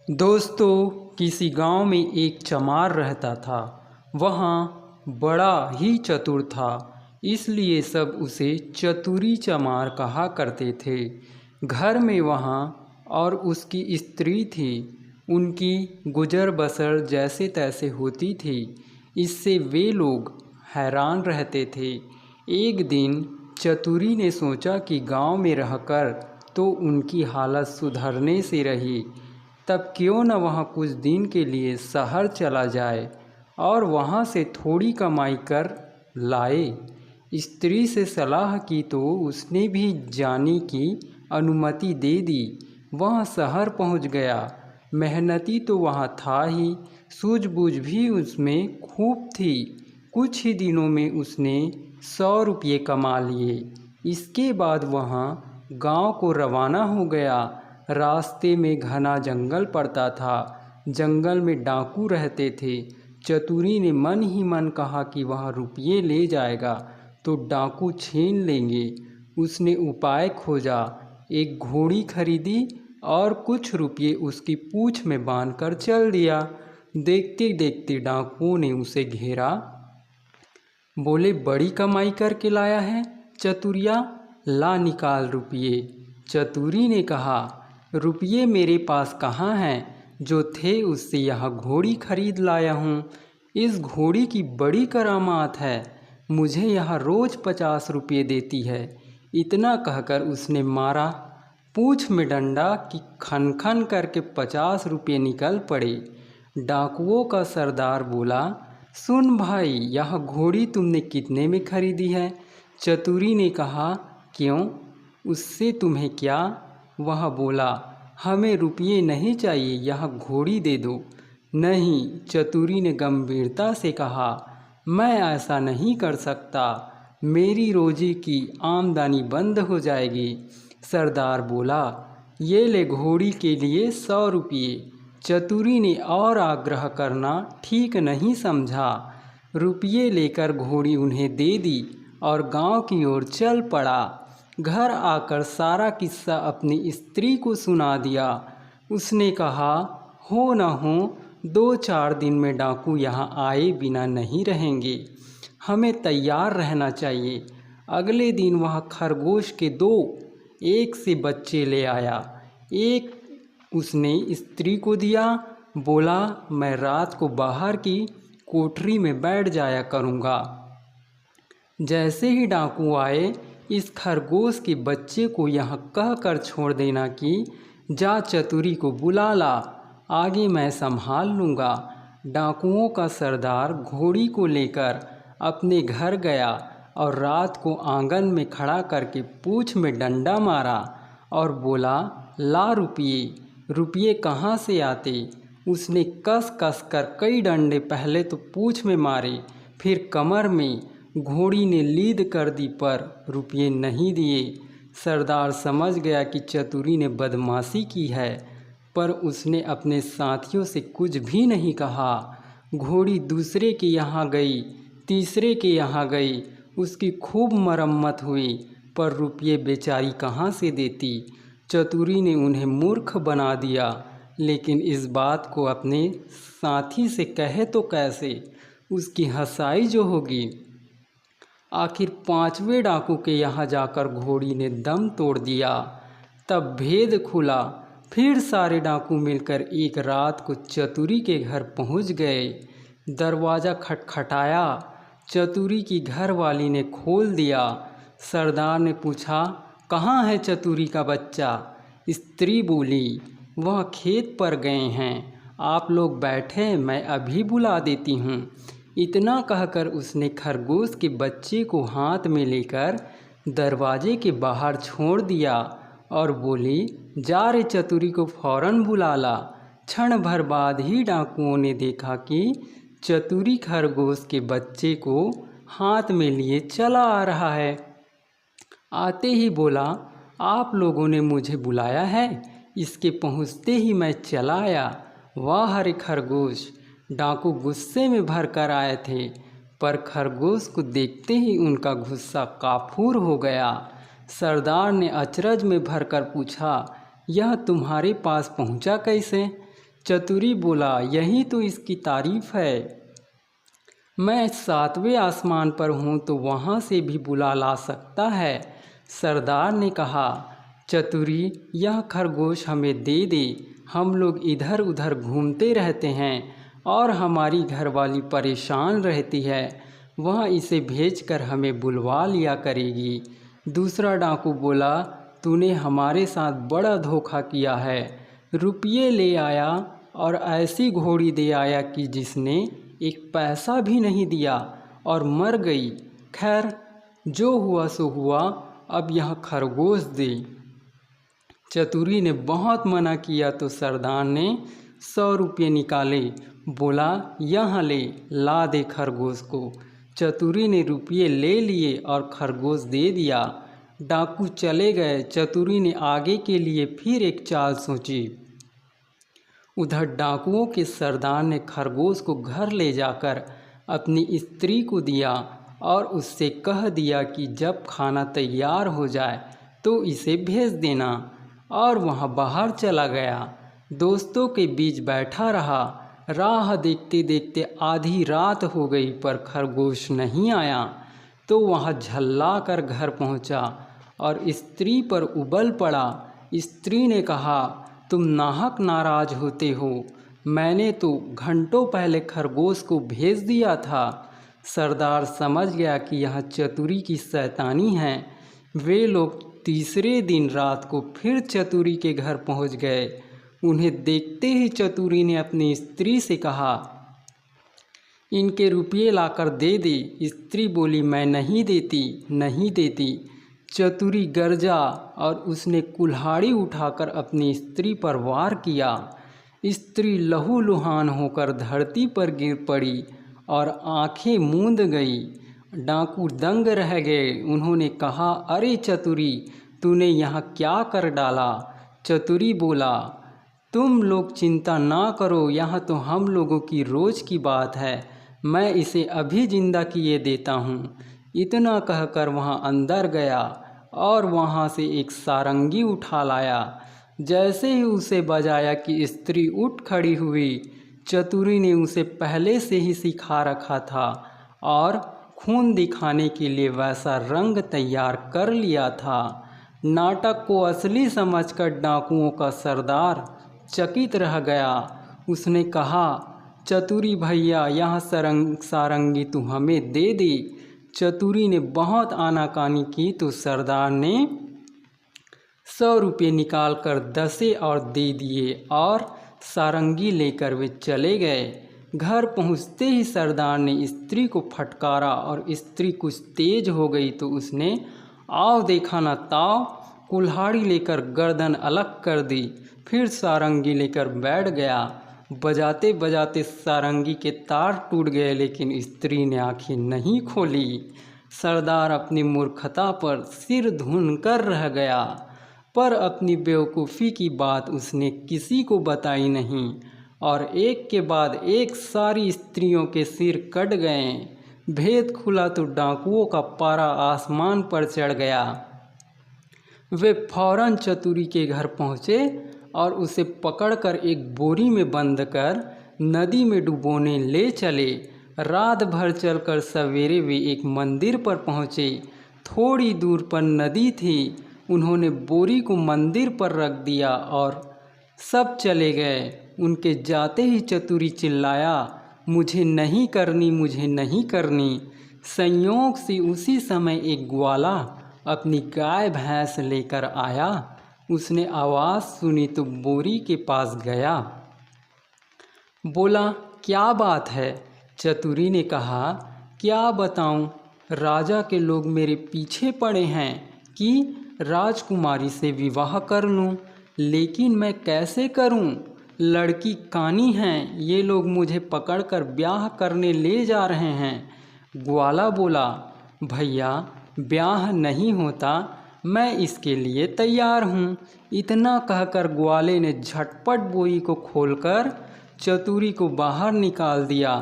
दोस्तों, किसी गांव में एक चमार रहता था। वहाँ बड़ा ही चतुर था, इसलिए सब उसे चतुरी चमार कहा करते थे। घर में वहाँ और उसकी स्त्री थी। उनकी गुजर बसर जैसे तैसे होती थी। इससे वे लोग हैरान रहते थे। एक दिन चतुरी ने सोचा कि गांव में रहकर तो उनकी हालत सुधरने से रही, तब क्यों न वह कुछ दिन के लिए शहर चला जाए और वहाँ से थोड़ी कमाई कर लाए। स्त्री से सलाह की तो उसने भी जाने की अनुमति दे दी। वह शहर पहुँच गया। मेहनती तो वहाँ था ही, सूझबूझ भी उसमें खूब थी। कुछ ही दिनों में उसने 100 रुपये कमा लिए। इसके बाद वह गांव को रवाना हो गया। रास्ते में घना जंगल पड़ता था। जंगल में डाकू रहते थे। चतुरी ने मन ही मन कहा कि वह रुपये ले जाएगा तो डाकू छीन लेंगे। उसने उपाय खोजा, एक घोड़ी खरीदी और कुछ रुपये उसकी पूँछ में बांधकर चल दिया। देखते देखते डाकुओं ने उसे घेरा। बोले, बड़ी कमाई करके लाया है चतुरिया, ला निकाल रुपये। चतुरी ने कहा, रुपये मेरे पास कहाँ हैं, जो थे उससे यह घोड़ी खरीद लाया हूँ। इस घोड़ी की बड़ी करामात है, मुझे यह रोज़ 50 रुपये देती है। इतना कहकर उसने मारा पूँछ में डंडा कि खन खन करके 50 रुपये निकल पड़े। डाकुओं का सरदार बोला, सुन भाई, यह घोड़ी तुमने कितने में खरीदी है? चतुरी ने कहा, क्यों, उससे तुम्हें क्या? वह बोला, हमें रुपये नहीं चाहिए, यह घोड़ी दे दो। नहीं, चतुरी ने गंभीरता से कहा, मैं ऐसा नहीं कर सकता, मेरी रोजी की आमदनी बंद हो जाएगी। सरदार बोला, ये ले घोड़ी के लिए 100 रुपये। चतुरी ने और आग्रह करना ठीक नहीं समझा। रुपये लेकर घोड़ी उन्हें दे दी और गांव की ओर चल पड़ा। घर आकर सारा किस्सा अपनी स्त्री को सुना दिया। उसने कहा, हो न हो 2-4 दिन में डाकू यहाँ आए बिना नहीं रहेंगे, हमें तैयार रहना चाहिए। अगले दिन वह खरगोश के 2 एक से बच्चे ले आया। एक उसने स्त्री को दिया। बोला, मैं रात को बाहर की कोठरी में बैठ जाया करूँगा। जैसे ही डाकू आए, इस खरगोश के बच्चे को यहाँ कह कर छोड़ देना कि जा चतुरी को बुला ला, आगे मैं संभाल लूँगा। डाकुओं का सरदार घोड़ी को लेकर अपने घर गया और रात को आंगन में खड़ा करके पूँछ में डंडा मारा और बोला, ला रुपये। रुपये कहाँ से आते? उसने कस कस कर कई डंडे पहले तो पूँछ में मारे, फिर कमर में। घोड़ी ने लीद कर दी पर रुपये नहीं दिए। सरदार समझ गया कि चतुरी ने बदमाशी की है, पर उसने अपने साथियों से कुछ भी नहीं कहा। घोड़ी दूसरे के यहाँ गई, तीसरे के यहाँ गई, उसकी खूब मरम्मत हुई, पर रुपये बेचारी कहाँ से देती। चतुरी ने उन्हें मूर्ख बना दिया, लेकिन इस बात को अपने साथी से कहे तो कैसे, उसकी हंसाई जो होगी। आखिर 5वें डाकू के यहाँ जाकर घोड़ी ने दम तोड़ दिया। तब भेद खुला। फिर सारे डाकू मिलकर एक रात को चतुरी के घर पहुँच गए। दरवाज़ा खटखटाया। चतुरी की घरवाली ने खोल दिया। सरदार ने पूछा, कहाँ है चतुरी का बच्चा? स्त्री बोली, वह खेत पर गए हैं, आप लोग बैठे, मैं अभी बुला देती हूँ। इतना कहकर उसने खरगोश के बच्चे को हाथ में लेकर दरवाजे के बाहर छोड़ दिया और बोली, जा रे चतुरी को फौरन बुला ला। क्षण भर बाद ही डाकुओं ने देखा कि चतुरी खरगोश के बच्चे को हाथ में लिए चला आ रहा है। आते ही बोला, आप लोगों ने मुझे बुलाया है? इसके पहुँचते ही मैं चला आया। वाह हरे खरगोश! डाकू गुस्से में भर कर आए थे, पर खरगोश को देखते ही उनका गुस्सा काफूर हो गया। सरदार ने अचरज में भरकर पूछा, यह तुम्हारे पास पहुंचा कैसे? चतुरी बोला, यही तो इसकी तारीफ है। मैं 7वें आसमान पर हूँ तो वहाँ से भी बुला ला सकता है। सरदार ने कहा, चतुरी यह खरगोश हमें दे दे, हम लोग इधर उधर घूमते रहते हैं और हमारी घरवाली परेशान रहती है, वह इसे भेजकर हमें बुलवा लिया करेगी। दूसरा डाकू बोला, तूने हमारे साथ बड़ा धोखा किया है, रुपये ले आया और ऐसी घोड़ी दे आया कि जिसने एक पैसा भी नहीं दिया और मर गई। खैर जो हुआ सो हुआ, अब यह खरगोश दे। चतुरी ने बहुत मना किया तो सरदार ने 100 रुपये निकाले। बोला, यहाँ ले, ला दे खरगोश को। चतुरी ने रुपये ले लिए और खरगोश दे दिया। डाकू चले गए। चतुरी ने आगे के लिए फिर एक चाल सोची। उधर डाकुओं के सरदार ने खरगोश को घर ले जाकर अपनी स्त्री को दिया और उससे कह दिया कि जब खाना तैयार हो जाए तो इसे भेज देना, और वहाँ बाहर चला गया। दोस्तों के बीच बैठा रहा। राह देखते देखते आधी रात हो गई पर खरगोश नहीं आया तो वहाँ झल्ला कर घर पहुँचा और स्त्री पर उबल पड़ा। स्त्री ने कहा, तुम नाहक नाराज होते हो, मैंने तो घंटों पहले खरगोश को भेज दिया था। सरदार समझ गया कि यह चतुरी की शैतानी है। वे लोग तीसरे दिन रात को फिर चतुरी के घर पहुंच गए। उन्हें देखते ही चतुरी ने अपनी स्त्री से कहा, इनके रुपये लाकर दे दे। स्त्री बोली, मैं नहीं देती, नहीं देती। चतुरी गरजा और उसने कुल्हाड़ी उठाकर अपनी स्त्री पर वार किया। स्त्री लहूलुहान होकर धरती पर गिर पड़ी और आंखें मूंद गई। डाकू दंग रह गए। उन्होंने कहा, अरे चतुरी, तूने यहाँ क्या कर डाला? चतुरी बोला, तुम लोग चिंता ना करो, यहाँ तो हम लोगों की रोज़ की बात है, मैं इसे अभी जिंदा किए देता हूँ। इतना कहकर वहाँ अंदर गया और वहाँ से एक सारंगी उठा लाया। जैसे ही उसे बजाया कि स्त्री उठ खड़ी हुई। चतुरी ने उसे पहले से ही सिखा रखा था और खून दिखाने के लिए वैसा रंग तैयार कर लिया था। नाटक को असली समझकर डाकुओं का सरदार चकित रह गया। उसने कहा, चतुरी भैया, यह सारंगी तू हमें दे दे। चतुरी ने बहुत आनाकानी की तो सरदार ने 100 रुपये निकाल कर 10 और दे दिए और सारंगी लेकर वे चले गए। घर पहुंचते ही सरदार ने स्त्री को फटकारा और स्त्री कुछ तेज हो गई तो उसने आओ देखा ना ताव, कुल्हाड़ी लेकर गर्दन अलग कर दी। फिर सारंगी लेकर बैठ गया। बजाते बजाते सारंगी के तार टूट गए, लेकिन स्त्री ने आंखें नहीं खोली। सरदार अपनी मूर्खता पर सिर धुनकर रह गया, पर अपनी बेवकूफ़ी की बात उसने किसी को बताई नहीं और एक के बाद एक सारी स्त्रियों के सिर कट गए। भेद खुला तो डाकुओं का पारा आसमान पर चढ़ गया। वे फौरन चतुरी के घर पहुँचे और उसे पकड़कर एक बोरी में बंद कर नदी में डुबोने ले चले। रात भर चलकर सवेरे वे एक मंदिर पर पहुँचे। थोड़ी दूर पर नदी थी। उन्होंने बोरी को मंदिर पर रख दिया और सब चले गए। उनके जाते ही चतुरी चिल्लाया, मुझे नहीं करनी, मुझे नहीं करनी। संयोग से उसी समय एक ग्वाला अपनी गाय भैंस लेकर आया। उसने आवाज़ सुनी तो बोरी के पास गया। बोला, क्या बात है? चतुरी ने कहा, क्या बताऊं, राजा के लोग मेरे पीछे पड़े हैं कि राजकुमारी से विवाह कर लूं, लेकिन मैं कैसे करूं? लड़की कानी हैं, ये लोग मुझे पकड़कर ब्याह करने ले जा रहे हैं। ग्वाला बोला, भैया ब्याह नहीं होता, मैं इसके लिए तैयार हूँ। इतना कहकर ग्वाले ने झटपट बोरी को खोलकर चतुरी को बाहर निकाल दिया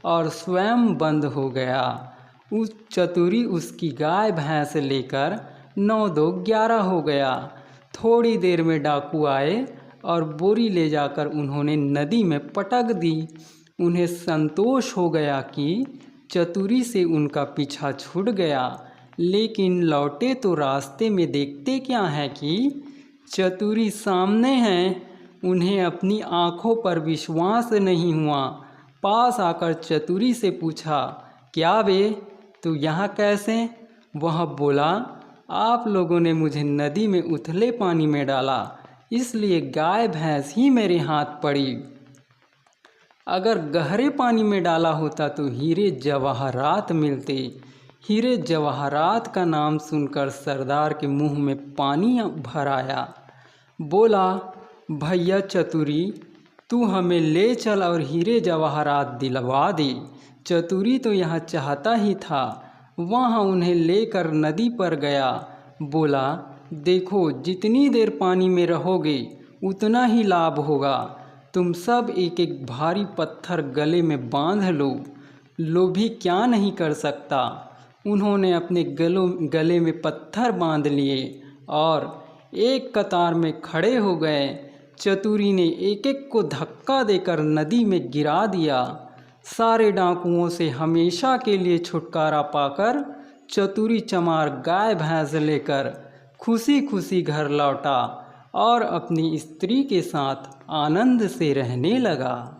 और स्वयं बंद हो गया। उस चतुरी उसकी गाय भैंस लेकर 9 2 11 हो गया। थोड़ी देर में डाकू आए और बोरी ले जाकर उन्होंने नदी में पटक दी। उन्हें संतोष हो गया कि चतुरी से उनका पीछा छूट गया, लेकिन लौटे तो रास्ते में देखते क्या है कि चतुरी सामने हैं। उन्हें अपनी आँखों पर विश्वास नहीं हुआ। पास आकर चतुरी से पूछा, क्या बे, तू यहाँ कैसे? वह बोला, आप लोगों ने मुझे नदी में उथले पानी में डाला, इसलिए गाय भैंस ही मेरे हाथ पड़ी। अगर गहरे पानी में डाला होता तो हीरे जवाहरात मिलते। हीरे जवाहरात का नाम सुनकर सरदार के मुंह में पानी भर आया। बोला, भैया चतुरी, तू हमें ले चल और हीरे जवाहरात दिलवा दे। चतुरी तो यहाँ चाहता ही था। वहाँ उन्हें लेकर नदी पर गया। बोला, देखो, जितनी देर पानी में रहोगे उतना ही लाभ होगा। तुम सब एक एक भारी पत्थर गले में बांध लो। लोभी क्या नहीं कर सकता। उन्होंने अपने गले में पत्थर बांध लिए और एक कतार में खड़े हो गए। चतुरी ने एक एक को धक्का देकर नदी में गिरा दिया। सारे डाकुओं से हमेशा के लिए छुटकारा पाकर चतुरी चमार गाय भैंस लेकर खुशी खुशी घर लौटा और अपनी स्त्री के साथ आनंद से रहने लगा।